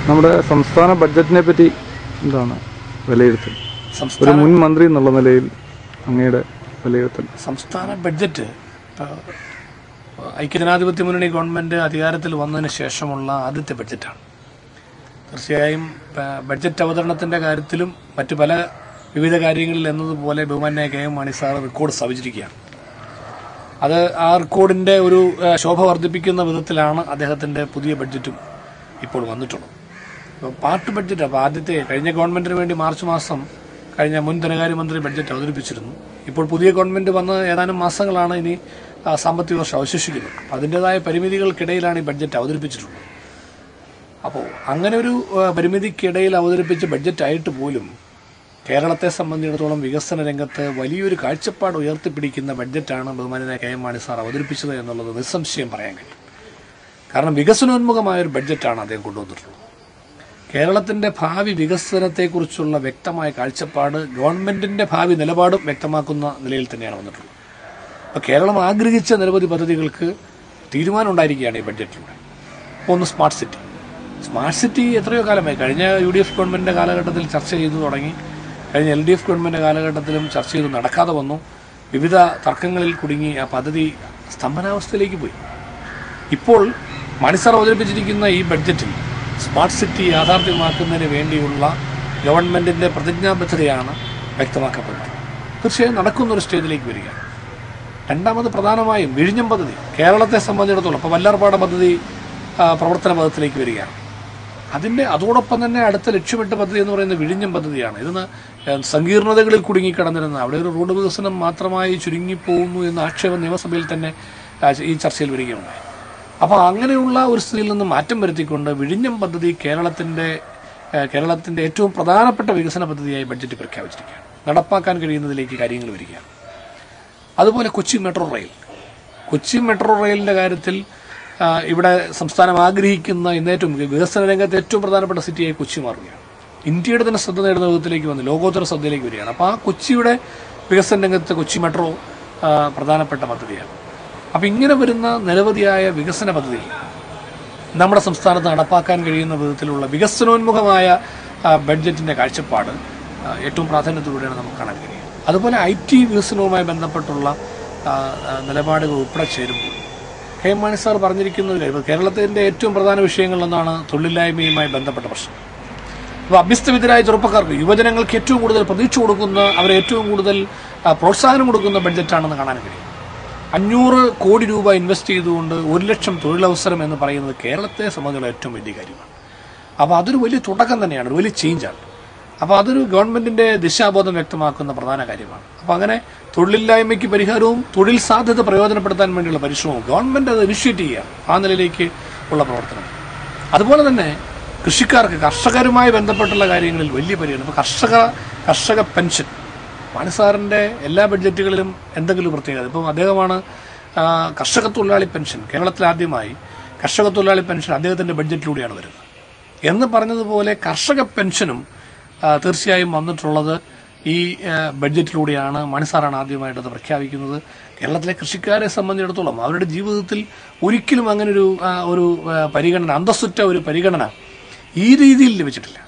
നമ്മുടെ സംസ്ഥാന ബഡ്ജറ്റിനെ പറ്റി എന്താണ് വിലയിരുത്തൽ? ഒരു മുൻ മന്ത്രി എന്നുള്ള നിലയിൽ അങ്ങയുടെ വിലയിരുത്തൽ? സംസ്ഥാന ബഡ്ജറ്റ് ഐക്യജനാധിപത്യ മുന്നണി ഗവൺമെന്റ് അധികാരത്തിൽ വന്നതിന് ശേഷമുള്ള ആദ്യത്തെ ബഡ്ജറ്റാണ്. തീർച്ചയായും ബഡ്ജറ്റ് അവതരണത്തിന്റെ കാര്യത്തിലും മറ്റു പല വിവിധ കാര്യങ്ങളിൽ എന്നതുപോലെ ബഹുമാന്യ K M Mani sir record സ്ഥാപിച്ചിരിക്കുകയാണ്. അത് ആ റെക്കോർഡിന്റെ ഒരു ശോഭ വർദ്ധിപ്പിക്കുന്ന വിധത്തിലാണ് അദ്ദേഹത്തിന്റെ പുതിയ ബഡ്ജറ്റും ഇപ്പോൾ വന്നിട്ടുള്ളത്. പാർട്ട് ബഡ്ജറ്റ് അപ്പോൾ ആദ്യത്തെ കഴിഞ്ഞ ഗവൺമെന്റിന് വേണ്ടി മാർച്ച് മാസം കഴിഞ്ഞ മുൻ ധനകാര്യമന്ത്രി ബഡ്ജറ്റ് അവതരിപ്പിച്ചിരുന്നു. ഇപ്പോൾ പുതിയ ഗവൺമെന്റ് വന്ന് ഏതാനും മാസങ്ങളാണ് ഇനി സാമ്പത്തിക വർഷം അവശേഷിക്കുന്നത്. അതിൻ്റെതായ പരിമിതികൾക്കിടയിലാണ് ഈ ബഡ്ജറ്റ് അവതരിപ്പിച്ചിട്ടുള്ളത്. അപ്പോൾ അങ്ങനെ ഒരു പരിമിതിക്കിടയിൽ അവതരിപ്പിച്ച ബഡ്ജറ്റായിട്ട് പോലും കേരളത്തെ സംബന്ധിച്ചിടത്തോളം വികസന രംഗത്ത് വലിയൊരു കാഴ്ചപ്പാട് ഉയർത്തിപ്പിടിക്കുന്ന ബഡ്ജറ്റാണ് ബഹുമാനനായ കെ എം മാണി സാർ അവതരിപ്പിച്ചത് എന്നുള്ളത് നിസ്സംശയം പറയാൻ കഴിയും. കാരണം വികസനോന്മുഖമായൊരു ബഡ്ജറ്റാണ് അദ്ദേഹം കൊണ്ടുവന്നിട്ടുള്ളത്. കേരളത്തിന്റെ ഭാവി വികസനത്തെക്കുറിച്ചുള്ള വ്യക്തമായ കാഴ്ചപ്പാട് ഗവൺമെന്റിന്റെ ഭാവി നിലപാടും വ്യക്തമാക്കുന്ന നിലയിൽ തന്നെയാണ് വന്നിട്ടുള്ളത്. അപ്പോൾ കേരളം ആഗ്രഹിച്ച നിരവധി പദ്ധതികൾക്ക് തീരുമാനം ഉണ്ടായിരിക്കുകയാണ് ഈ ബഡ്ജറ്റിലൂടെ. ഒന്ന് സ്മാർട്ട് സിറ്റി എത്രയോ കാലമായി കഴിഞ്ഞ UDF ഗവൺമെന്റിന്റെ കാലഘട്ടത്തിൽ ചർച്ച ചെയ്തു തുടങ്ങി. കഴിഞ്ഞ LDF ഗവൺമെന്റ് കാലഘട്ടത്തിലും ചർച്ച ചെയ്ത് നടക്കാതെ വന്നു. വിവിധ തർക്കങ്ങളിൽ കുടുങ്ങി ആ പദ്ധതി സ്തംഭനാവസ്ഥയിലേക്ക് പോയി. ഇപ്പോൾ മാണിസാർ അവതരിപ്പിച്ചിരിക്കുന്ന ഈ ബഡ്ജറ്റിൽ സ്മാർട്ട് സിറ്റി യാഥാർത്ഥ്യമാക്കുന്നതിന് വേണ്ടിയുള്ള ഗവൺമെന്റിന്റെ പ്രതിജ്ഞാബദ്ധതയാണ് വ്യക്തമാക്കപ്പെടുന്നത്. തീർച്ചയായും നടക്കുന്നൊരു സ്റ്റേജിലേക്ക് വരികയാണ്. രണ്ടാമത് പ്രധാനമായും വിഴിഞ്ഞം പദ്ധതി കേരളത്തെ സംബന്ധിച്ചിടത്തോളം ഇപ്പോൾ വല്ലാർപാട പദ്ധതി പ്രവർത്തന പദത്തിലേക്ക് വരികയാണ്. അതോടൊപ്പം തന്നെ അടുത്ത ലക്ഷ്യമിട്ട പദ്ധതി എന്ന് പറയുന്നത് വിഴിഞ്ഞം പദ്ധതിയാണ്. ഇതിന് സങ്കീർണതകളിൽ കുടുങ്ങിക്കിടന്നിരുന്ന അവിടെ ഒരു റോഡ് വികസനം മാത്രമായി ചുരുങ്ങിപ്പോകുന്നു എന്ന ആക്ഷേപം നിയമസഭയിൽ തന്നെ ഈ ചർച്ചയിൽ വരികയുണ്ടായി. അപ്പോൾ അങ്ങനെയുള്ള ഒരു സ്ഥിതിയിൽ നിന്ന് മാറ്റം വരുത്തിക്കൊണ്ട് വിഴിഞ്ഞം പദ്ധതി കേരളത്തിന്റെ ഏറ്റവും പ്രധാനപ്പെട്ട വികസന പദ്ധതിയായി ബഡ്ജറ്റ് പ്രഖ്യാപിച്ചിരിക്കുകയാണ്. നടപ്പാക്കാൻ കഴിയുന്നതിലേക്ക് കാര്യങ്ങൾ വരികയാണ്. അതുപോലെ കൊച്ചി മെട്രോ റെയിലിന്റെ കാര്യത്തിൽ ഇവിടെ സംസ്ഥാനം ആഗ്രഹിക്കുന്ന ഇന്നേറ്റവും വികസന രംഗത്ത് ഏറ്റവും പ്രധാനപ്പെട്ട സിറ്റിയായി കൊച്ചി മാറുകയാണ്. ഇന്ത്യയുടെ തന്നെ ശ്രദ്ധ നേടുന്ന വിധത്തിലേക്ക് വന്ന് ലോകോത്തര ശ്രദ്ധയിലേക്ക് വരികയാണ്. അപ്പോൾ ആ കൊച്ചിയുടെ വികസന രംഗത്ത് കൊച്ചി മെട്രോ പ്രധാനപ്പെട്ട പദ്ധതിയാണ്. അപ്പം ഇങ്ങനെ വരുന്ന നിരവധിയായ വികസന പദ്ധതികൾ നമ്മുടെ സംസ്ഥാനത്ത് നടപ്പാക്കാൻ കഴിയുന്ന വിധത്തിലുള്ള വികസനോന്മുഖമായ ബഡ്ജറ്റിന്റെ കാഴ്ചപ്പാട് ഏറ്റവും പ്രാധാന്യത്തോടെയാണ് നമുക്ക് കാണാൻ കഴിയുക. അതുപോലെ IT വികസനവുമായി ബന്ധപ്പെട്ടുള്ള നിലപാടുകൾ ഉൾപ്പെടെ ചേരുമ്പോൾ കെ എം മാണി സാർ പറഞ്ഞിരിക്കുന്നത് കേരളത്തിന്റെ ഏറ്റവും പ്രധാന വിഷയങ്ങളിലൊന്നാണ് തൊഴിലില്ലായ്മയുമായി ബന്ധപ്പെട്ട പ്രശ്നം. അപ്പോൾ അഭ്യസ്തവിദ്യരായ ചെറുപ്പക്കാർക്ക് യുവജനങ്ങൾക്ക് ഏറ്റവും കൂടുതൽ പ്രതീക്ഷ കൊടുക്കുന്ന അവരെ ഏറ്റവും കൂടുതൽ പ്രോത്സാഹനം കൊടുക്കുന്ന ബഡ്ജറ്റാണെന്ന് കാണാൻ കഴിയും. 500 കോടി രൂപ ഇൻവെസ്റ്റ് ചെയ്തുകൊണ്ട് 1 ലക്ഷം തൊഴിലവസരം എന്ന് പറയുന്നത് കേരളത്തെ സംബന്ധിച്ചുള്ള ഏറ്റവും വലിയ കാര്യമാണ്. അപ്പോൾ അതൊരു വലിയ തുടക്കം തന്നെയാണ്, ഒരു വലിയ ചേഞ്ചാണ്. അപ്പോൾ അതൊരു ഗവൺമെന്റിന്റെ ദിശാബോധം വ്യക്തമാക്കുന്ന പ്രധാന കാര്യമാണ്. അപ്പോൾ അങ്ങനെ തൊഴിലില്ലായ്മയ്ക്ക് പരിഹാരവും തൊഴിൽ സാധ്യത പ്രയോജനപ്പെടുത്താൻ വേണ്ടിയുള്ള പരിശ്രമവും ഗവൺമെന്റ് അത് ഇനിഷ്യേറ്റ് ചെയ്യുകയാണ്. ആ നിലയിലേക്ക് ഉള്ള പ്രവർത്തനം. അതുപോലെ തന്നെ കർഷകരുമായി ബന്ധപ്പെട്ടുള്ള കാര്യങ്ങളിൽ വലിയ പരിഗണന. ഇപ്പോൾ കർഷക പെൻഷൻ മാണിസാറിന്റെ എല്ലാ ബഡ്ജറ്റുകളിലും എന്തെങ്കിലും പ്രത്യേകത. ഇപ്പം അദ്ദേഹമാണ് കർഷക തൊഴിലാളി പെൻഷൻ കേരളത്തിൽ ആദ്യമായി കർഷക തൊഴിലാളി പെൻഷൻ അദ്ദേഹത്തിന്റെ ബഡ്ജറ്റിലൂടെയാണ് വരുന്നത് എന്ന് പറഞ്ഞതുപോലെ കർഷക പെൻഷനും തീർച്ചയായും വന്നിട്ടുള്ളത് ഈ ബഡ്ജറ്റിലൂടെയാണ്. മാണിസാറാണ് ആദ്യമായിട്ട് അത് പ്രഖ്യാപിക്കുന്നത്. കേരളത്തിലെ കൃഷിക്കാരെ സംബന്ധിച്ചിടത്തോളം അവരുടെ ജീവിതത്തിൽ ഒരിക്കലും അങ്ങനെ ഒരു പരിഗണന, അന്തസ്സുറ്റ ഒരു പരിഗണന ഈ രീതിയിൽ ലഭിച്ചിട്ടില്ല.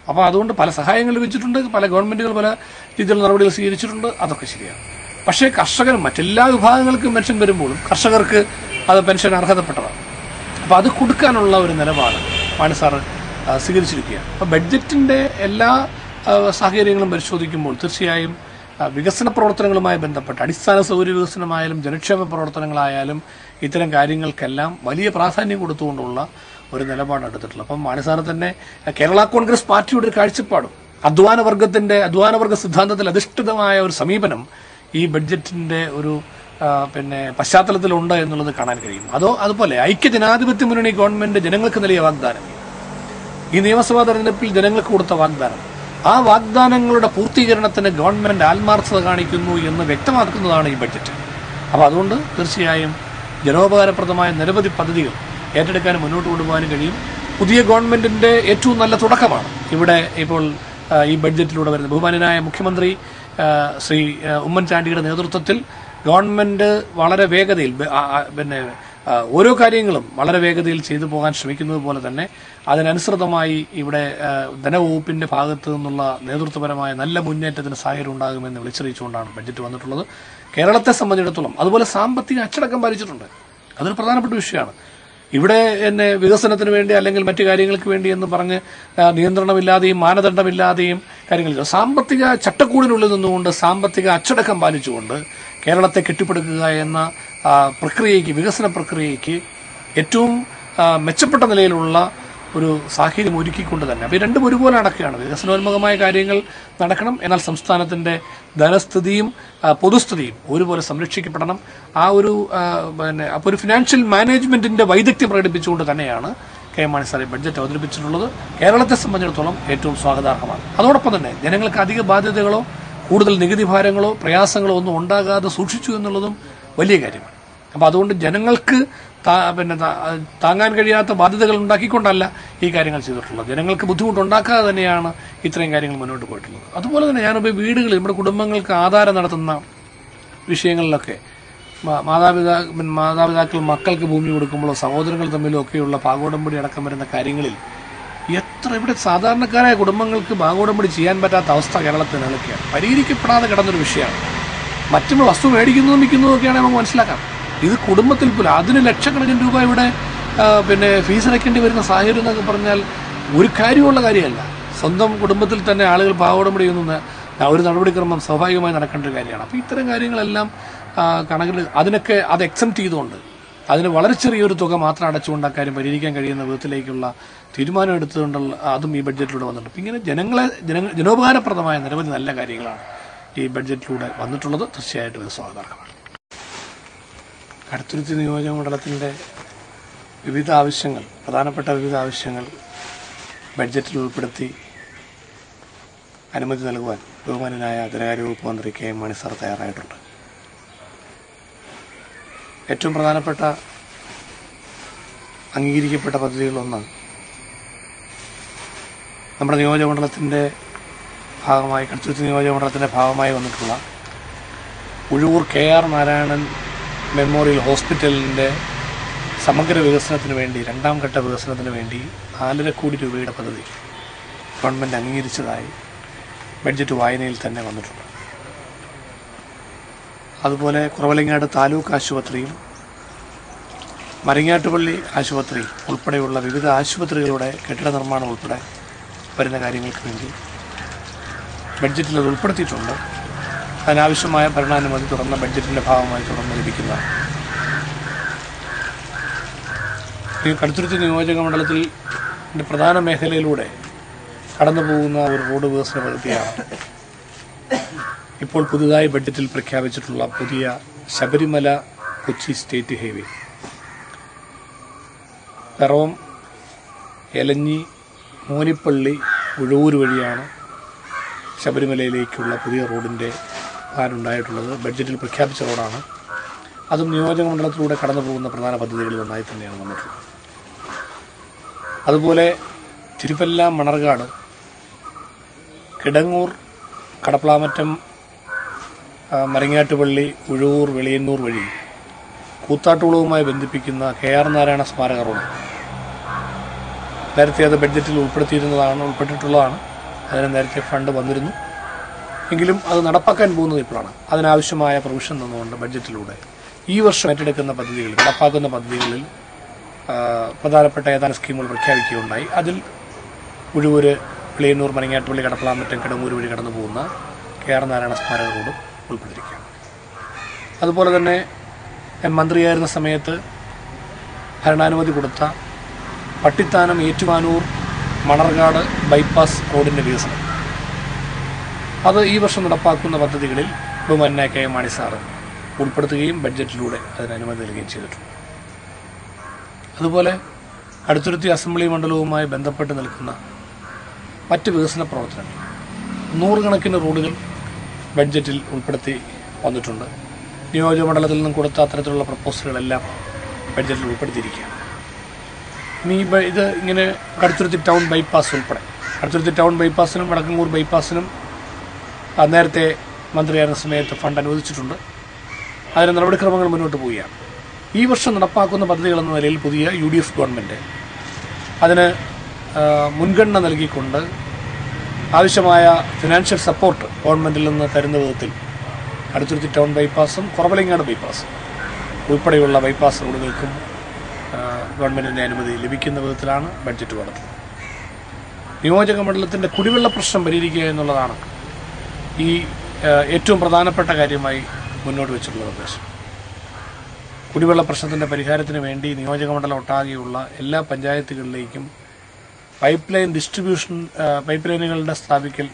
അപ്പോൾ അതുകൊണ്ട് പല സഹായങ്ങൾ ലഭിച്ചിട്ടുണ്ട്, പല ഗവൺമെന്റുകൾ പല രീതിയിലുള്ള നടപടികൾ സ്വീകരിച്ചിട്ടുണ്ട്, അതൊക്കെ ശരിയാണ്. പക്ഷേ കർഷകരും മറ്റെല്ലാ വിഭാഗങ്ങൾക്കും പെൻഷൻ വരുമ്പോഴും കർഷകർക്ക് അത് പെൻഷൻ അർഹതപ്പെട്ടതാണ്. അപ്പോൾ അത് കൊടുക്കാനുള്ള ഒരു നിലപാട് മാണിസാർ സ്വീകരിച്ചിരിക്കുകയാണ്. അപ്പോൾ ബഡ്ജറ്റിന്റെ എല്ലാ സാഹചര്യങ്ങളും പരിശോധിക്കുമ്പോൾ തീർച്ചയായും വികസന പ്രവർത്തനങ്ങളുമായി ബന്ധപ്പെട്ട് അടിസ്ഥാന സൗകര്യ വികസനമായാലും ജനക്ഷേമ പ്രവർത്തനങ്ങളായാലും ഇത്തരം കാര്യങ്ങൾക്കെല്ലാം വലിയ പ്രാധാന്യം കൊടുത്തുകൊണ്ടുള്ള ഒരു നിലപാട് എടുത്തിട്ടുള്ളത്. അപ്പം മാണിസാർ തന്നെ കേരള കോൺഗ്രസ് പാർട്ടിയുടെ ഒരു കാഴ്ചപ്പാടും അധ്വാനവർഗ സിദ്ധാന്തത്തിൽ അധിഷ്ഠിതമായ ഒരു സമീപനം ഈ ബഡ്ജറ്റിന്റെ ഒരു പശ്ചാത്തലത്തിലുണ്ട് എന്നുള്ളത് കാണാൻ കഴിയും. അതുപോലെ ഐക്യജനാധിപത്യ മുന്നണി ഗവൺമെന്റ് ജനങ്ങൾക്ക് നൽകിയ വാഗ്ദാനം, ഈ നിയമസഭാ തെരഞ്ഞെടുപ്പിൽ ജനങ്ങൾക്ക് കൊടുത്ത വാഗ്ദാനം, ആ വാഗ്ദാനങ്ങളുടെ പൂർത്തീകരണത്തിന് ഗവൺമെന്റ് ആത്മാർത്ഥത കാണിക്കുന്നു എന്ന് വ്യക്തമാക്കുന്നതാണ് ഈ ബഡ്ജറ്റ്. അപ്പോൾ അതുകൊണ്ട് തീർച്ചയായും ജനോപകാരപ്രദമായ നിരവധി പദ്ധതികൾ ഏറ്റെടുക്കാനും മുന്നോട്ട് കൊണ്ടുപോകാനും കഴിയും. പുതിയ ഗവൺമെന്റിന്റെ ഏറ്റവും നല്ല തുടക്കമാണ് ഇവിടെ ഇപ്പോൾ ഈ ബഡ്ജറ്റിലൂടെ വരുന്നത്. ബഹുമാന്യനായ മുഖ്യമന്ത്രി ശ്രീ ഉമ്മൻചാണ്ടിയുടെ നേതൃത്വത്തിൽ ഗവൺമെന്റ് വളരെ വേഗതയിൽ ഓരോ കാര്യങ്ങളും വളരെ വേഗതയിൽ ചെയ്തു പോകാൻ ശ്രമിക്കുന്നത് പോലെ തന്നെ അതിനനുസൃതമായി ഇവിടെ ധനവകുപ്പിന്റെ ഭാഗത്തു നിന്നുള്ള നേതൃത്വപരമായ നല്ല മുന്നേറ്റത്തിന് സാഹചര്യം ഉണ്ടാകുമെന്ന് വിളിച്ചറിയിച്ചുകൊണ്ടാണ് ബഡ്ജറ്റ് വന്നിട്ടുള്ളത്. കേരളത്തെ സംബന്ധിച്ചിടത്തോളം അതുപോലെ സാമ്പത്തിക അച്ചടക്കം പാലിച്ചിട്ടുണ്ട്. അതൊരു പ്രധാനപ്പെട്ട വിഷയമാണ്. ഇവിടെ എന്നെ വികസനത്തിന് വേണ്ടി അല്ലെങ്കിൽ മറ്റു കാര്യങ്ങൾക്ക് വേണ്ടി എന്ന് പറഞ്ഞ് നിയന്ത്രണമില്ലാതെയും മാനദണ്ഡമില്ലാതെയും കാര്യങ്ങൾ സാമ്പത്തിക ചട്ടക്കൂടിനുള്ളിൽ നിന്നുകൊണ്ട് സാമ്പത്തിക അച്ചടക്കം പാലിച്ചുകൊണ്ട് കേരളത്തെ കെട്ടിപ്പടുക്കുക എന്ന പ്രക്രിയയ്ക്ക്, വികസന പ്രക്രിയയ്ക്ക് ഏറ്റവും മെച്ചപ്പെട്ട നിലയിലുള്ള ഒരു സാഹചര്യം ഒരുക്കിക്കൊണ്ട് തന്നെ അപ്പോൾ ഈ രണ്ടും ഒരുപോലെ നടക്കുകയാണ്. വികസനോന്മുഖമായ കാര്യങ്ങൾ നടക്കണം, എന്നാൽ സംസ്ഥാനത്തിന്റെ ധനസ്ഥിതിയും പൊതുസ്ഥിതിയും ഒരുപോലെ സംരക്ഷിക്കപ്പെടണം. ആ ഒരു അപ്പോൾ ഒരു ഫിനാൻഷ്യൽ മാനേജ്മെന്റിന്റെ വൈദഗ്ധ്യം പ്രകടിപ്പിച്ചുകൊണ്ട് തന്നെയാണ് K M Mani sir budget അവതരിപ്പിച്ചിട്ടുള്ളത്. കേരളത്തെ സംബന്ധിച്ചിടത്തോളം ഏറ്റവും സ്വാഗതാർഹമാണ്. അതോടൊപ്പം തന്നെ ജനങ്ങൾക്ക് അധിക ബാധ്യതകളോ കൂടുതൽ നികുതി ഭാരങ്ങളോ പ്രയാസങ്ങളോ ഒന്നും ഉണ്ടാകാതെ സൂക്ഷിച്ചു എന്നുള്ളതും വലിയ കാര്യമാണ്. അപ്പോൾ അതുകൊണ്ട് ജനങ്ങൾക്ക് താങ്ങാൻ കഴിയാത്ത ബാധ്യതകൾ ഉണ്ടാക്കിക്കൊണ്ടല്ല ഈ കാര്യങ്ങൾ ചെയ്തിട്ടുള്ളത്. ജനങ്ങൾക്ക് ബുദ്ധിമുട്ടുണ്ടാക്കാതെ തന്നെയാണ് ഇത്രയും കാര്യങ്ങൾ മുന്നോട്ട് പോയിട്ടുള്ളത്. അതുപോലെ തന്നെ ഞാനിപ്പോൾ വീടുകളിൽ നമ്മുടെ കുടുംബങ്ങൾക്ക് ആധാരം നടത്തുന്ന വിഷയങ്ങളിലൊക്കെ മാതാപിതാക്കൾ മക്കൾക്ക് ഭൂമി കൊടുക്കുമ്പോഴോ സഹോദരങ്ങൾ തമ്മിലോ ഒക്കെയുള്ള ഭാഗോടമ്പടി അടക്കം വരുന്ന കാര്യങ്ങളിൽ ഇവിടെ സാധാരണക്കാരായ കുടുംബങ്ങൾക്ക് ഭാഗോടമ്പടി ചെയ്യാൻ പറ്റാത്ത അവസ്ഥ കേരളത്തിൽ നിലയ്ക്കാണ്. പരിഹരിക്കപ്പെടാതെ കിടന്നൊരു വിഷയമാണ്. മറ്റുള്ള വസ്തു മേടിക്കുന്നതും വിൽക്കുന്നതും ഒക്കെയാണ് നമുക്ക് മനസ്സിലാക്കാം. ഇത് കുടുംബത്തിൽ പോലും അതിന് ലക്ഷക്കണക്കിന് രൂപ ഇവിടെ ഫീസ് അടയ്ക്കേണ്ടി വരുന്ന സാഹചര്യം എന്നൊക്കെ പറഞ്ഞാൽ ഒരു കാര്യമുള്ള കാര്യമല്ല. സ്വന്തം കുടുംബത്തിൽ തന്നെ ആളുകൾ ഭാഗോടമ്പടി ചെയ്യുന്ന ഒരു നടപടിക്രമം സ്വാഭാവികമായി നടക്കേണ്ട ഒരു കാര്യമാണ്. അപ്പോൾ ഇത്തരം കാര്യങ്ങളെല്ലാം കണക്കിൽ അതിനൊക്കെ അത് എക്സെപ്റ്റ് ചെയ്തുകൊണ്ട് അതിന് വളരെ ചെറിയൊരു തുക മാത്രം അടച്ചുകൊണ്ട് ആ കാര്യം പരിഹരിക്കാൻ കഴിയുന്ന വിധത്തിലേക്കുള്ള തീരുമാനം എടുത്തുകൊണ്ടുള്ള അതും ഈ ബഡ്ജറ്റിലൂടെ വന്നിട്ടുണ്ട്. അപ്പം ഇങ്ങനെ ജനോപകാരപ്രദമായ നിരവധി നല്ല കാര്യങ്ങളാണ് ഈ ബഡ്ജറ്റിലൂടെ വന്നിട്ടുള്ളത്. തീർച്ചയായിട്ടും ഇത് സ്വാഗതാർഹമാണ്. കടുത്തുരുത്തി നിയോജക മണ്ഡലത്തിൻ്റെ വിവിധ ആവശ്യങ്ങൾ, പ്രധാനപ്പെട്ട വിവിധ ആവശ്യങ്ങൾ ബഡ്ജറ്റിൽ ഉൾപ്പെടുത്തി അനുമതി നൽകുവാൻ ബഹുമാന്യനായ ധനകാര്യ വകുപ്പ് മന്ത്രി കെ എം മാണി സാർ തയ്യാറായിട്ടുണ്ട്. ഏറ്റവും പ്രധാനപ്പെട്ട അംഗീകരിക്കപ്പെട്ട പദ്ധതികളൊന്ന് നമ്മുടെ നിയോജകമണ്ഡലത്തിൻ്റെ ഭാഗമായി, കടുത്തുരുത്തി നിയോജകമണ്ഡലത്തിൻ്റെ ഭാഗമായി വന്നിട്ടുള്ള ഉഴവൂർ KR നാരായണൻ മെമ്മോറിയൽ ഹോസ്പിറ്റലിൻ്റെ സമഗ്ര വികസനത്തിന് വേണ്ടി, രണ്ടാം ഘട്ട വികസനത്തിന് വേണ്ടി 4.5 കോടി രൂപയുടെ പദ്ധതി ഗവൺമെൻറ് അംഗീകരിച്ചതായി ബഡ്ജറ്റ് വായനയിൽ തന്നെ വന്നിട്ടുണ്ട്. അതുപോലെ കുറവലങ്ങാട് താലൂക്ക് ആശുപത്രിയും മരങ്ങാട്ടുപള്ളി ആശുപത്രി ഉൾപ്പെടെയുള്ള വിവിധ ആശുപത്രികളുടെ കെട്ടിട നിർമ്മാണം ഉൾപ്പെടെ വരുന്ന കാര്യങ്ങൾക്ക് വേണ്ടി ബഡ്ജറ്റിൽ അത് ഉൾപ്പെടുത്തിയിട്ടുണ്ട്. അതിനാവശ്യമായ ഭരണാനുമതി തുറന്ന ബഡ്ജറ്റിൻ്റെ ഭാഗമായി തുറന്ന് ലഭിക്കുന്നതാണ്. ഈ കടുത്തുരുത്തി നിയോജക മണ്ഡലത്തിൽ പ്രധാന മേഖലയിലൂടെ കടന്നു പോകുന്ന ഒരു റോഡ് വികസന പദ്ധതിയാണ് ഇപ്പോൾ പുതുതായി ബഡ്ജറ്റിൽ പ്രഖ്യാപിച്ചിട്ടുള്ള പുതിയ ശബരിമല കൊച്ചി സ്റ്റേറ്റ് ഹൈവേ. പിറവം, എലഞ്ഞി, മോനിപ്പള്ളി, ഉഴവൂർ വഴിയാണ് ശബരിമലയിലേക്കുള്ള പുതിയ റോഡിൻ്റെ പ്ലാൻ ഉണ്ടായിട്ടുള്ളത്. ബഡ്ജറ്റിൽ പ്രഖ്യാപിച്ച റോഡാണ്. അതും നിയോജക മണ്ഡലത്തിലൂടെ കടന്നു പോകുന്ന പ്രധാന പദ്ധതികളിൽ ഒന്നായി തന്നെയാണ് വന്നിട്ടുള്ളത്. അതുപോലെ തിരുവല്ല, മണർകാട്, കിടങ്ങൂർ, കടപ്ലാമറ്റം, മരങ്ങാട്ടുപള്ളി, ഉഴവൂർ, വെളിയന്നൂർ വഴി കൂത്താട്ടുകുളവുമായി ബന്ധിപ്പിക്കുന്ന KR നാരായണ സ്മാരക റോഡ് നേരത്തെ അത് ബഡ്ജറ്റിൽ ഉൾപ്പെട്ടിട്ടുള്ളതാണ്. അതിന് നേരത്തെ ഫണ്ട് വന്നിരുന്നു. എങ്കിലും അത് നടപ്പാക്കാൻ പോകുന്നത് ഇപ്പോഴാണ്. അതിനാവശ്യമായ പ്രൊവിഷൻ തന്നുകൊണ്ട് ബഡ്ജറ്റിലൂടെ ഈ വർഷം ഏറ്റെടുക്കുന്ന പദ്ധതികൾ, നടപ്പാക്കുന്ന പദ്ധതികളിൽ പ്രധാനപ്പെട്ട ഏതാനും സ്കീമുകൾ പ്രഖ്യാപിക്കുകയുണ്ടായി. അതിൽ ഉഴവൂര്, വെളിയന്നൂർ, മരങ്ങാട്ടുപള്ളി, കടപ്ലാമറ്റം, കിടങ്ങൂർ വഴി കടന്നു പോകുന്ന KR നാരായണ സ്മാരക റോഡ് ഉൾപ്പെട്ടിരിക്കുകയാണ്. അതുപോലെ തന്നെ മന്ത്രിയായിരുന്ന സമയത്ത് ഭരണാനുമതി കൊടുത്ത പട്ടിത്താനം, ഏറ്റുമാനൂർ, മണർകാട് ബൈപ്പാസ് റോഡിൻ്റെ വികസനം, അത് ഈ വർഷം നടപ്പാക്കുന്ന പദ്ധതികളിൽ ബഹുമാന്യനായ കെ എം മാണി സാറ് ഉൾപ്പെടുത്തുകയും ബഡ്ജറ്റിലൂടെ അതിന് അനുമതി നൽകുകയും ചെയ്തിട്ടുണ്ട്. അതുപോലെ കടുത്തുരുത്തി അസംബ്ലി മണ്ഡലവുമായി ബന്ധപ്പെട്ട് നിൽക്കുന്ന മറ്റ് വികസന പ്രവർത്തനങ്ങൾ, 100 കണക്കിന് റോഡുകൾ ബഡ്ജറ്റിൽ ഉൾപ്പെടുത്തി വന്നിട്ടുണ്ട്. നിയോജക മണ്ഡലത്തിൽ നിന്നും കൊടുത്ത അത്തരത്തിലുള്ള പ്രപ്പോസലുകളെല്ലാം ബഡ്ജറ്റിൽ ഉൾപ്പെടുത്തിയിരിക്കുകയാണ്. ഇനി ഇത് ഇങ്ങനെ കടുത്തുരുത്തി ടൗൺ ബൈപ്പാസ് ഉൾപ്പെടെ, കടുത്തുരുത്തി ടൗൺ ബൈപ്പാസിനും വടക്കങ്ങൂർ ബൈപ്പാസിനും നേരത്തെ മന്ത്രിയായിരുന്ന സമയത്ത് ഫണ്ട് അനുവദിച്ചിട്ടുണ്ട്. അതിന് നടപടിക്രമങ്ങൾ മുന്നോട്ട് പോവുകയാണ്. ഈ വർഷം നടപ്പാക്കുന്ന പദ്ധതികൾ എന്ന നിലയിൽ പുതിയ UDF ഗവൺമെൻറ് അതിന് മുൻഗണന നൽകിക്കൊണ്ട് ആവശ്യമായ ഫിനാൻഷ്യൽ സപ്പോർട്ട് ഗവൺമെൻറ്റിൽ നിന്ന് തരുന്ന വിധത്തിൽ കടുത്തുരുത്തി ടൗൺ ബൈപ്പാസും കുറവലങ്ങാട് ബൈപ്പാസും ഉൾപ്പെടെയുള്ള ബൈപ്പാസ് റോഡുകൾക്കും ഗവൺമെൻറ്റിൻ്റെ അനുമതി ലഭിക്കുന്ന വിധത്തിലാണ് ബഡ്ജറ്റ് കൊടുത്തത്. നിയോജക മണ്ഡലത്തിൻ്റെ കുടിവെള്ള പ്രശ്നം പരിഹരിക്കുക എന്നുള്ളതാണ് ഈ ഏറ്റവും പ്രധാനപ്പെട്ട കാര്യമായി മുന്നോട്ട് വെച്ചിട്ടുള്ള നിർദ്ദേശം. കുടിവെള്ള പ്രശ്നത്തിൻ്റെ പരിഹാരത്തിന് വേണ്ടി നിയോജക മണ്ഡലം ഒട്ടാകെയുള്ള എല്ലാ പഞ്ചായത്തുകളിലേക്കും പൈപ്പ് ലൈനുകളുടെ സ്ഥാപിക്കൽ,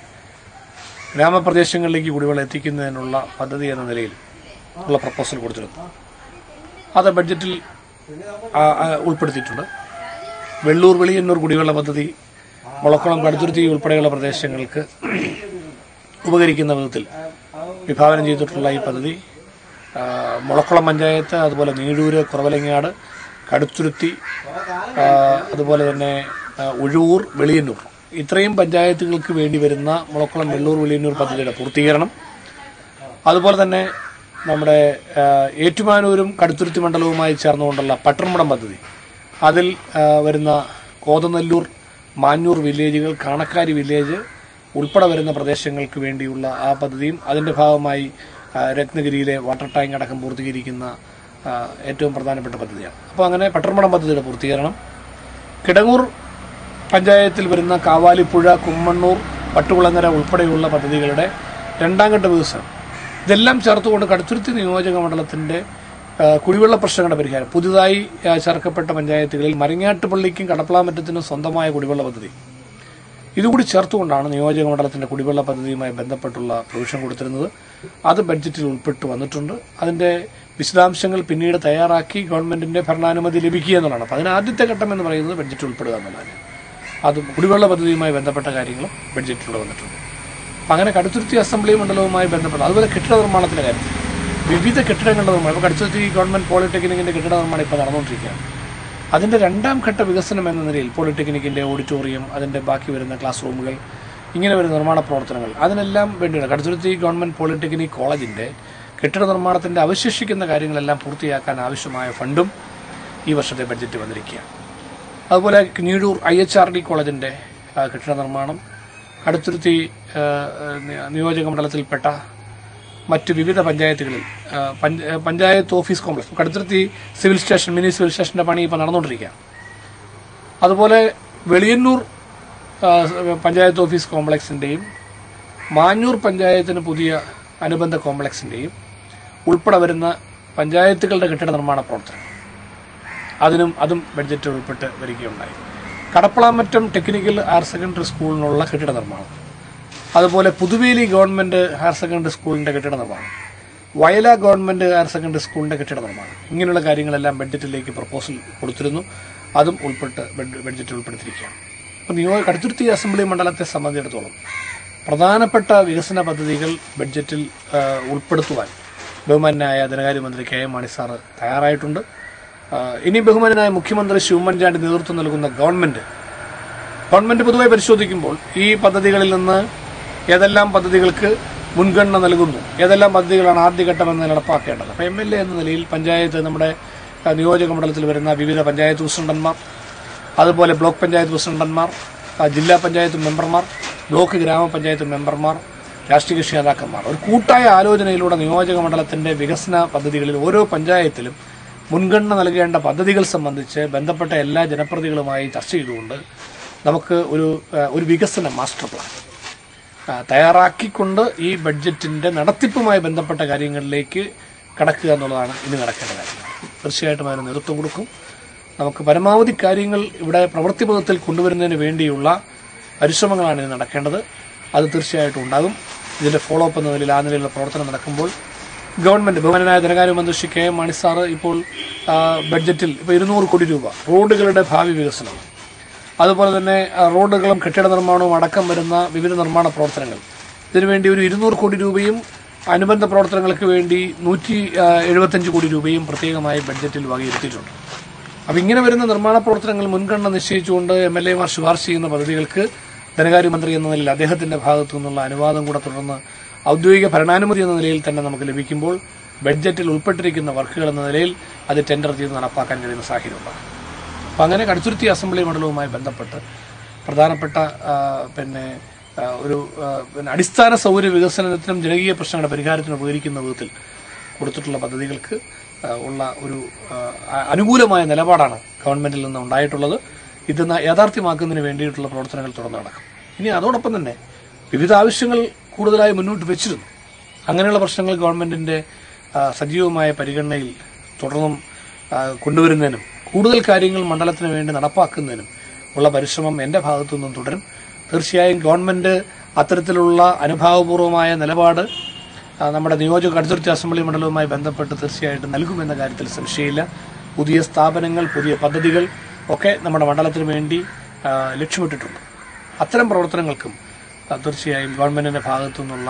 ഗ്രാമപ്രദേശങ്ങളിലേക്ക് കുടിവെള്ളം എത്തിക്കുന്നതിനുള്ള പദ്ധതി എന്ന നിലയിൽ ഉള്ള പ്രപ്പോസൽ കൊടുത്തിരുന്നു. അത് ബഡ്ജറ്റിൽ ഉൾപ്പെടുത്തിയിട്ടുണ്ട്. വെള്ളൂർ വെളിയന്നൂർ കുടിവെള്ള പദ്ധതി മുളക്കുളം കടുത്തുരുത്തി ഉൾപ്പെടെയുള്ള പ്രദേശങ്ങൾക്ക് ഉപകരിക്കുന്ന വിധത്തിൽ വിഭാവനം ചെയ്തിട്ടുള്ള ഈ പദ്ധതി മുളക്കുളം പഞ്ചായത്ത്, അതുപോലെ നീഴൂര്, കുറവലങ്ങാട്, കടുത്തുരുത്തി, അതുപോലെ തന്നെ ഉഴവൂർ, വെളിയന്നൂർ ഇത്രയും പഞ്ചായത്തുകൾക്ക് വേണ്ടി വരുന്ന മുളക്കുളം വെള്ളൂർ വെളിയന്നൂർ പദ്ധതിയുടെ പൂർത്തീകരണം, അതുപോലെ തന്നെ നമ്മുടെ ഏറ്റുമാനൂരും കടുത്തുരുത്തി മണ്ഡലവുമായി ചേർന്നുകൊണ്ടുള്ള പട്ടർമുടം പദ്ധതി, അതിൽ വരുന്ന കോതനല്ലൂർ, മാഞ്ഞൂർ വില്ലേജുകൾ, കാണക്കാരി വില്ലേജ് ഉൾപ്പെടെ വരുന്ന പ്രദേശങ്ങൾക്ക് വേണ്ടിയുള്ള ആ പദ്ധതിയും അതിൻ്റെ ഭാഗമായി രത്നഗിരിയിലെ വാട്ടർ ടാങ്ക് അടക്കം പൂർത്തീകരിക്കുന്ന ഏറ്റവും പ്രധാനപ്പെട്ട പദ്ധതിയാണ്. അപ്പോൾ അങ്ങനെ പട്ടർമുടം പദ്ധതിയുടെ പൂർത്തീകരണം, കിടങ്ങൂർ പഞ്ചായത്തിൽ വരുന്ന കാവാലിപ്പുഴ, കുമ്മണ്ണൂർ, പട്ടുകുളങ്ങര ഉൾപ്പെടെയുള്ള പദ്ധതികളുടെ രണ്ടാം ഘട്ട വികസനം, ഇതെല്ലാം ചേർത്തുകൊണ്ട് കടുത്തുരുത്തി നിയോജക മണ്ഡലത്തിൻ്റെ കുടിവെള്ള പ്രശ്നങ്ങളുടെ പരിഹാരം, പുതുതായി ചേർക്കപ്പെട്ട പഞ്ചായത്തുകളിൽ മരങ്ങാട്ടുപള്ളിക്കും കടപ്പളാമറ്റത്തിനും സ്വന്തമായ കുടിവെള്ള പദ്ധതി, ഇതുകൂടി ചേർത്തുകൊണ്ടാണ് നിയോജക മണ്ഡലത്തിൻ്റെ കുടിവെള്ള പദ്ധതിയുമായി ബന്ധപ്പെട്ടുള്ള പ്രൊവിഷൻ കൊടുത്തിരുന്നത്. അത് ബഡ്ജറ്റിൽ ഉൾപ്പെട്ടു വന്നിട്ടുണ്ട്. അതിൻ്റെ വിശദാംശങ്ങൾ പിന്നീട് തയ്യാറാക്കി ഗവൺമെൻറ്റിൻ്റെ ഭരണാനുമതി ലഭിക്കുക എന്നുള്ളതാണ്. അപ്പോൾ അതിന് ആദ്യത്തെ ഘട്ടം എന്ന് പറയുന്നത് ബഡ്ജറ്റ് ഉൾപ്പെടുക എന്നുള്ളതാണ്. അതും കുടിവെള്ള പദ്ധതിയുമായി ബന്ധപ്പെട്ട കാര്യങ്ങളും ബഡ്ജറ്റിലൂടെ വന്നിട്ടുണ്ട്. അപ്പം അങ്ങനെ കടുത്തുരുത്തി അസംബ്ലി മണ്ഡലവുമായി ബന്ധപ്പെട്ട, അതുപോലെ കെട്ടിട നിർമ്മാണത്തിൻ്റെ കാര്യത്തിൽ വിവിധ കെട്ടിടങ്ങളുടെ നിർമ്മാണം, ഇപ്പോൾ കടുത്തുരുത്തി ഗവൺമെൻറ് പോളിടെക്നിക്കിൻ്റെ കെട്ടിട നിർമ്മാണം ഇപ്പോൾ നടന്നുകൊണ്ടിരിക്കുകയാണ്. അതിൻ്റെ രണ്ടാം ഘട്ട വികസനം എന്ന നിലയിൽ പോളിടെക്നിക്കിൻ്റെ ഓഡിറ്റോറിയം, അതിൻ്റെ ബാക്കി വരുന്ന ക്ലാസ് റൂമുകൾ, ഇങ്ങനെ വരുന്ന നിർമ്മാണ പ്രവർത്തനങ്ങൾ, അതിനെല്ലാം വേണ്ടിയാണ് കടുത്തുരുത്തി ഗവൺമെൻറ് പോളിടെക്നിക് കോളേജിൻ്റെ കെട്ടിട നിർമ്മാണത്തിൻ്റെ അവശേഷിക്കുന്ന കാര്യങ്ങളെല്ലാം പൂർത്തിയാക്കാൻ ആവശ്യമായ ഫണ്ടും ഈ വർഷത്തെ ബഡ്ജറ്റ് വന്നിരിക്കുകയാണ്. അതുപോലെ നീഴൂർ IHRD കോളേജിൻ്റെ കെട്ടിട നിർമ്മാണം, കടുത്തുരുത്തി നിയോജക മണ്ഡലത്തിൽപ്പെട്ട മറ്റ് വിവിധ പഞ്ചായത്തുകളിൽ panchayat office complex, Kaduthuruthy civil station, mini civil സ്റ്റേഷൻ്റെ പണി ഇപ്പോൾ നടന്നുകൊണ്ടിരിക്കുകയാണ്. അതുപോലെ വെളിയന്നൂർ പഞ്ചായത്ത് ഓഫീസ് കോംപ്ലക്സിൻ്റെയും മാഞ്ഞൂർ പഞ്ചായത്തിന് പുതിയ അനുബന്ധ കോംപ്ലക്സിൻ്റെയും ഉൾപ്പെടെ വരുന്ന പഞ്ചായത്തുകളുടെ കെട്ടിട നിർമ്മാണ പ്രവർത്തനം, അതും ബഡ്ജറ്റ് ഉൾപ്പെട്ട് വരികയുണ്ടായി. കടപ്പളാമറ്റം ടെക്നിക്കൽ ഹയർ സെക്കൻഡറി സ്കൂളിനുള്ള കെട്ടിട നിർമ്മാണം, അതുപോലെ പുതുവേലി ഗവൺമെൻറ് ഹയർ സെക്കൻഡറി സ്കൂളിൻ്റെ കെട്ടിട നിർമ്മാണം, വയല ഗവൺമെൻറ് ഹയർ സെക്കൻഡറി സ്കൂളിൻ്റെ കെട്ടിട നിർമ്മാണം, ഇങ്ങനെയുള്ള കാര്യങ്ങളെല്ലാം ബഡ്ജറ്റിലേക്ക് പ്രപ്പോസൽ കൊടുത്തിരുന്നു. അതും ബഡ്ജറ്റിൽ ഉൾപ്പെടുത്തിയിരിക്കുകയാണ്. അപ്പോൾ കടുത്തുരുത്തി അസംബ്ലി മണ്ഡലത്തെ സംബന്ധിച്ചിടത്തോളം പ്രധാനപ്പെട്ട വികസന പദ്ധതികൾ ബഡ്ജറ്റിൽ ഉൾപ്പെടുത്തുവാൻ ബഹുമാന്യനായ ധനകാര്യമന്ത്രി KM മാണി സാറ് തയ്യാറായിട്ടുണ്ട്. ഇനി ബഹുമാന്യനായ മുഖ്യമന്ത്രി ഉമ്മൻചാണ്ടി നേതൃത്വം നൽകുന്ന ഗവൺമെന്റ് പൊതുവായി പരിശോധിക്കുമ്പോൾ ഈ പദ്ധതികളിൽ നിന്ന് ഏതെല്ലാം പദ്ധതികൾക്ക് മുൻഗണന നൽകുന്നു, ഏതെല്ലാം പദ്ധതികളാണ് ആദ്യഘട്ടമെന്ന് നടപ്പാക്കേണ്ടത്. അപ്പോൾ MLA എന്ന നിലയിൽ പഞ്ചായത്ത്, നമ്മുടെ നിയോജക മണ്ഡലത്തിൽ വരുന്ന വിവിധ പഞ്ചായത്ത് പ്രസിഡന്റന്മാർ, അതുപോലെ ബ്ലോക്ക് പഞ്ചായത്ത് പ്രസിഡന്റന്മാർ, ജില്ലാ പഞ്ചായത്ത് മെമ്പർമാർ, ബ്ലോക്ക് ഗ്രാമപഞ്ചായത്ത് മെമ്പർമാർ, രാഷ്ട്രീയ കക്ഷി നേതാക്കന്മാർ, ഒരു കൂട്ടായ ആലോചനയിലൂടെ നിയോജക മണ്ഡലത്തിന്റെ വികസന പദ്ധതികളിൽ ഓരോ പഞ്ചായത്തിലും മുൻഗണന നൽകേണ്ട പദ്ധതികൾ സംബന്ധിച്ച് ബന്ധപ്പെട്ട എല്ലാ ജനപ്രതിനിധികളുമായി ചർച്ച ചെയ്തുകൊണ്ട് നമുക്ക് ഒരു വികസന മാസ്റ്റർ പ്ലാൻ തയ്യാറാക്കിക്കൊണ്ട് ഈ ബഡ്ജറ്റിന്റെ നടത്തിപ്പുമായി ബന്ധപ്പെട്ട കാര്യങ്ങളിലേക്ക് കടക്കുക എന്നുള്ളതാണ് ഇനി നടക്കേണ്ട കാര്യം. തീർച്ചയായിട്ടും അതിന് നേതൃത്വം കൊടുക്കും. നമുക്ക് പരമാവധി കാര്യങ്ങൾ ഇവിടെ പ്രവൃത്തിപഥത്തിൽ കൊണ്ടുവരുന്നതിന് വേണ്ടിയുള്ള പരിശ്രമങ്ങളാണ് ഇത് നടക്കേണ്ടത്. അത് തീർച്ചയായിട്ടും ഉണ്ടാകും. ഇതിന്റെ ഫോളോ അപ്പ് എന്ന നിലയിൽ ആ നിലയിലുള്ള പ്രവർത്തനം നടക്കുമ്പോൾ ഗവൺമെന്റ്, ബഹുമാനനായ ധനകാര്യമന്ത്രി ശ്രീ KM മാണി സാറ് ഇപ്പോൾ ബഡ്ജറ്റിൽ ഇപ്പോൾ 200 കോടി രൂപ റോഡുകളുടെ ഭാവി വികസനം, അതുപോലെ തന്നെ റോഡുകളും കെട്ടിട നിർമ്മാണവും അടക്കം വരുന്ന വിവിധ നിർമ്മാണ പ്രവർത്തനങ്ങൾ, ഇതിനുവേണ്ടി ഒരു 200 കോടി രൂപയും അനുബന്ധ പ്രവർത്തനങ്ങൾക്ക് വേണ്ടി 175 കോടി രൂപയും പ്രത്യേകമായി ബഡ്ജറ്റിൽ വകയിരുത്തിയിട്ടുണ്ട്. അപ്പോൾ ഇങ്ങനെ വരുന്ന നിർമ്മാണ പ്രവർത്തനങ്ങൾ മുൻഗണന നിശ്ചയിച്ചുകൊണ്ട് MLA മാർ ശുപാർശ ചെയ്യുന്ന പദ്ധതികൾക്ക് ധനകാര്യമന്ത്രി എന്ന നിലയിൽ അദ്ദേഹത്തിന്റെ ഭാഗത്തു നിന്നുള്ള അനുവാദം കൂടെ തുടർന്ന് ഔദ്യോഗിക ഭരണാനുമതി എന്ന നിലയിൽ തന്നെ നമുക്ക് ലഭിക്കുമ്പോൾ ബഡ്ജറ്റിൽ ഉൾപ്പെട്ടിരിക്കുന്ന വർക്കുകൾ എന്ന നിലയിൽ അത് ടെൻഡർ ചെയ്ത് നടപ്പാക്കാൻ കഴിയുന്ന സാഹചര്യമുണ്ടാകും. അപ്പം അങ്ങനെ കടുത്തുരുത്തി അസംബ്ലി മണ്ഡലവുമായി ബന്ധപ്പെട്ട് പ്രധാനപ്പെട്ട ഒരു അടിസ്ഥാന സൗകര്യ വികസനത്തിനും ജനകീയ പ്രശ്നങ്ങളുടെ പരിഹാരത്തിനും ഉപകരിക്കുന്ന വിധത്തിൽ കൊടുത്തിട്ടുള്ള പദ്ധതികൾക്ക് ഉള്ള ഒരു അനുകൂലമായ നിലപാടാണ് ഗവൺമെന്റിൽ നിന്ന് ഉണ്ടായിട്ടുള്ളത്. ഇത് യാഥാർത്ഥ്യമാക്കുന്നതിന് വേണ്ടിയിട്ടുള്ള പ്രവർത്തനങ്ങൾ തുടർന്ന് നടക്കും. ഇനി അതോടൊപ്പം തന്നെ വിവിധ ആവശ്യങ്ങൾ കൂടുതലായി മുന്നോട്ട് വെച്ചിരുന്നു. അങ്ങനെയുള്ള പ്രശ്നങ്ങൾ ഗവൺമെന്റിന്റെ സജീവമായ പരിഗണനയിൽ തുടർന്നും കൊണ്ടുവരുന്നതിനും കൂടുതൽ കാര്യങ്ങൾ മണ്ഡലത്തിന് വേണ്ടി നടപ്പാക്കുന്നതിനും ഉള്ള പരിശ്രമം എന്റെ ഭാഗത്തു നിന്നും തുടരും. തീർച്ചയായും ഗവൺമെന്റ് അത്തരത്തിലുള്ള അനുഭാവപൂർവമായ നിലപാട് നമ്മുടെ നിയോജക കടുത്തുരുത്തി അസംബ്ലി മണ്ഡലവുമായി ബന്ധപ്പെട്ട് തീർച്ചയായിട്ടും നൽകുമെന്ന കാര്യത്തിൽ സംശയമില്ല. പുതിയ സ്ഥാപനങ്ങൾ, പുതിയ പദ്ധതികൾ ഒക്കെ നമ്മുടെ മണ്ഡലത്തിന് വേണ്ടി ലക്ഷ്യമിട്ടിട്ടുണ്ട്. അത്തരം പ്രവർത്തനങ്ങൾക്കും തീർച്ചയായും ഗവൺമെന്റിന്റെ ഭാഗത്തു നിന്നുള്ള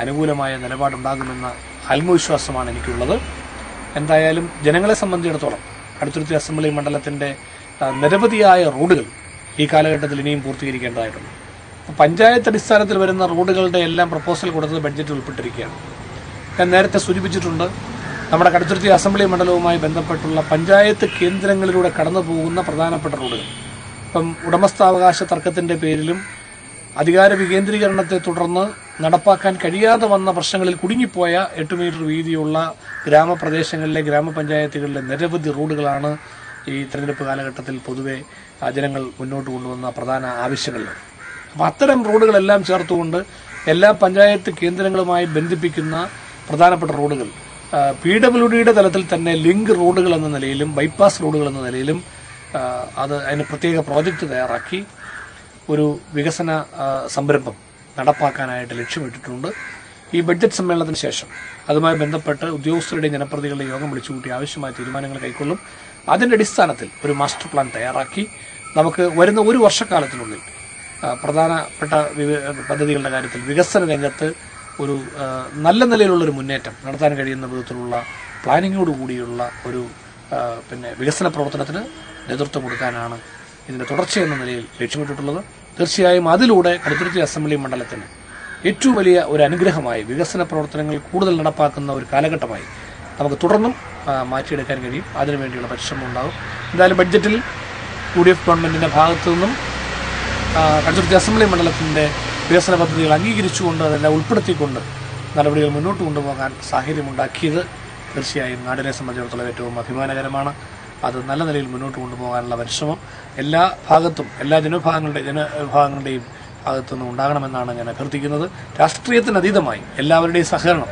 അനുകൂലമായ നിലപാടുണ്ടാകുമെന്ന ആത്മവിശ്വാസമാണ് എനിക്കുള്ളത്. എന്തായാലും ജനങ്ങളെ സംബന്ധിച്ചിടത്തോളം കടുത്തുരുത്തി അസംബ്ലി മണ്ഡലത്തിന്റെ നിരവധിയായ റോഡുകൾ ഈ കാലഘട്ടത്തിൽ ഇനിയും പൂർത്തീകരിക്കേണ്ടതായിട്ടുണ്ട്. പഞ്ചായത്ത് അടിസ്ഥാനത്തിൽ വരുന്ന റോഡുകളുടെ എല്ലാം പ്രപ്പോസൽ കൊടുത്തത് ബഡ്ജറ്റിൽ ഉൾപ്പെട്ടിരിക്കുകയാണ്. ഞാൻ നേരത്തെ സൂചിപ്പിച്ചിട്ടുണ്ട്, നമ്മുടെ കടുത്തുരുത്തി അസംബ്ലി മണ്ഡലവുമായി ബന്ധപ്പെട്ടുള്ള പഞ്ചായത്ത് കേന്ദ്രങ്ങളിലൂടെ കടന്നു പോകുന്ന പ്രധാനപ്പെട്ട റോഡുകൾ ഇപ്പം ഉടമസ്ഥാവകാശ തർക്കത്തിന്റെ പേരിലും അധികാര വികേന്ദ്രീകരണത്തെ തുടർന്ന് നടപ്പാക്കാൻ കഴിയാതെ വന്ന പ്രശ്നങ്ങളിൽ കുടുങ്ങിപ്പോയ 8 മീറ്റർ വീതിയുള്ള ഗ്രാമപ്രദേശങ്ങളിലെ ഗ്രാമപഞ്ചായത്തുകളിലെ നിരവധി റോഡുകളാണ് ഈ തെരഞ്ഞെടുപ്പ് കാലഘട്ടത്തിൽ പൊതുവെ ജനങ്ങൾ മുന്നോട്ട് കൊണ്ടുവന്ന പ്രധാന ആവശ്യങ്ങളിൽ. അപ്പം അത്തരം റോഡുകളെല്ലാം ചേർത്തുകൊണ്ട് എല്ലാ പഞ്ചായത്ത് കേന്ദ്രങ്ങളുമായി ബന്ധിപ്പിക്കുന്ന പ്രധാനപ്പെട്ട റോഡുകൾ PWDയുടെ തലത്തിൽ തന്നെ ലിങ്ക് റോഡുകൾ എന്ന നിലയിലും ബൈപ്പാസ് റോഡുകൾ എന്ന നിലയിലും അതിന് പ്രത്യേക പ്രോജക്റ്റ് തയ്യാറാക്കി ഒരു വികസന സംരംഭം നടപ്പാക്കാനായിട്ട് ലക്ഷ്യമിട്ടിട്ടുണ്ട്. ഈ ബഡ്ജറ്റ് സമ്മേളനത്തിന് ശേഷം അതുമായി ബന്ധപ്പെട്ട് ഉദ്യോഗസ്ഥരുടെയും ജനപ്രതിനിധികളുടെ യോഗം വിളിച്ചുകൂട്ടി ആവശ്യമായ തീരുമാനങ്ങൾ കൈക്കൊള്ളും. അതിന്റെ അടിസ്ഥാനത്തിൽ ഒരു മാസ്റ്റർ പ്ലാൻ തയ്യാറാക്കി നമുക്ക് വരുന്ന ഒരു വർഷക്കാലത്തിനുള്ളിൽ പ്രധാനപ്പെട്ട പദ്ധതികളുടെ കാര്യത്തിൽ വികസന രംഗത്ത് ഒരു നല്ല നിലയിലുള്ളൊരു മുന്നേറ്റം നടത്താൻ കഴിയുന്ന വിധത്തിലുള്ള പ്ലാനിങ്ങോടുകൂടിയുള്ള ഒരു വികസന പ്രവർത്തനത്തിന് നേതൃത്വം കൊടുക്കാനാണ് ഇതിന്റെ തുടർച്ചയെന്ന നിലയിൽ ലക്ഷ്യമിട്ടിട്ടുള്ളത്. തീർച്ചയായും അതിലൂടെ കടുത്തുരുത്തി അസംബ്ലി മണ്ഡലത്തിന് ഏറ്റവും വലിയ ഒരു അനുഗ്രഹമായി വികസന പ്രവർത്തനങ്ങൾ കൂടുതൽ നടപ്പാക്കുന്ന ഒരു കാലഘട്ടമായി നമുക്ക് തുടർന്നും മാറ്റിയെടുക്കാൻ കഴിയും. അതിനുവേണ്ടിയുള്ള പരിശ്രമം ഉണ്ടാകും. എന്തായാലും ബഡ്ജറ്റിൽ UDF ഗവൺമെന്റിന്റെ ഭാഗത്തു നിന്നും കടുത്തുരുത്തി അസംബ്ലി മണ്ഡലത്തിന്റെ വികസന പദ്ധതികൾ അംഗീകരിച്ചുകൊണ്ട് അതെല്ലാം ഉൾപ്പെടുത്തിക്കൊണ്ട് നടപടികൾ മുന്നോട്ട് കൊണ്ടുപോകാൻ സാഹചര്യമുണ്ടാക്കിയത് തീർച്ചയായും നാടിനെ സംബന്ധിച്ചിടത്തോളം ഏറ്റവും അഭിമാനകരമാണ്. അത് നല്ല നിലയിൽ മുന്നോട്ട് കൊണ്ടുപോകാനുള്ള പരിശ്രമം എല്ലാ ഭാഗത്തും എല്ലാ ജനവിഭാഗങ്ങളുടെയും ഭാഗത്തുനിന്നും ഉണ്ടാകണമെന്നാണ് ഞാൻ അഭ്യർത്ഥിക്കുന്നത്. രാഷ്ട്രീയത്തിനതീതമായി എല്ലാവരുടെയും സഹകരണം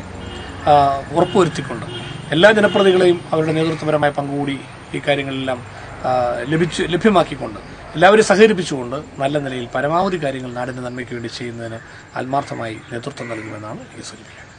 ഉറപ്പുവരുത്തിക്കൊണ്ട് എല്ലാ ജനപ്രതികളെയും അവരുടെ നേതൃത്വപരമായ പങ്കുകൂടി ഈ കാര്യങ്ങളെല്ലാം ലഭ്യമാക്കിക്കൊണ്ട് എല്ലാവരും സഹകരിപ്പിച്ചുകൊണ്ട് നല്ല നിലയിൽ പരമാവധി കാര്യങ്ങൾ നാടിന്റെ നന്മയ്ക്ക് വേണ്ടി ചെയ്യുന്നതിന് ആത്മാർത്ഥമായി നേതൃത്വം നൽകുമെന്നാണ് എനിക്ക് സൂചിപ്പിക്കുന്നത്.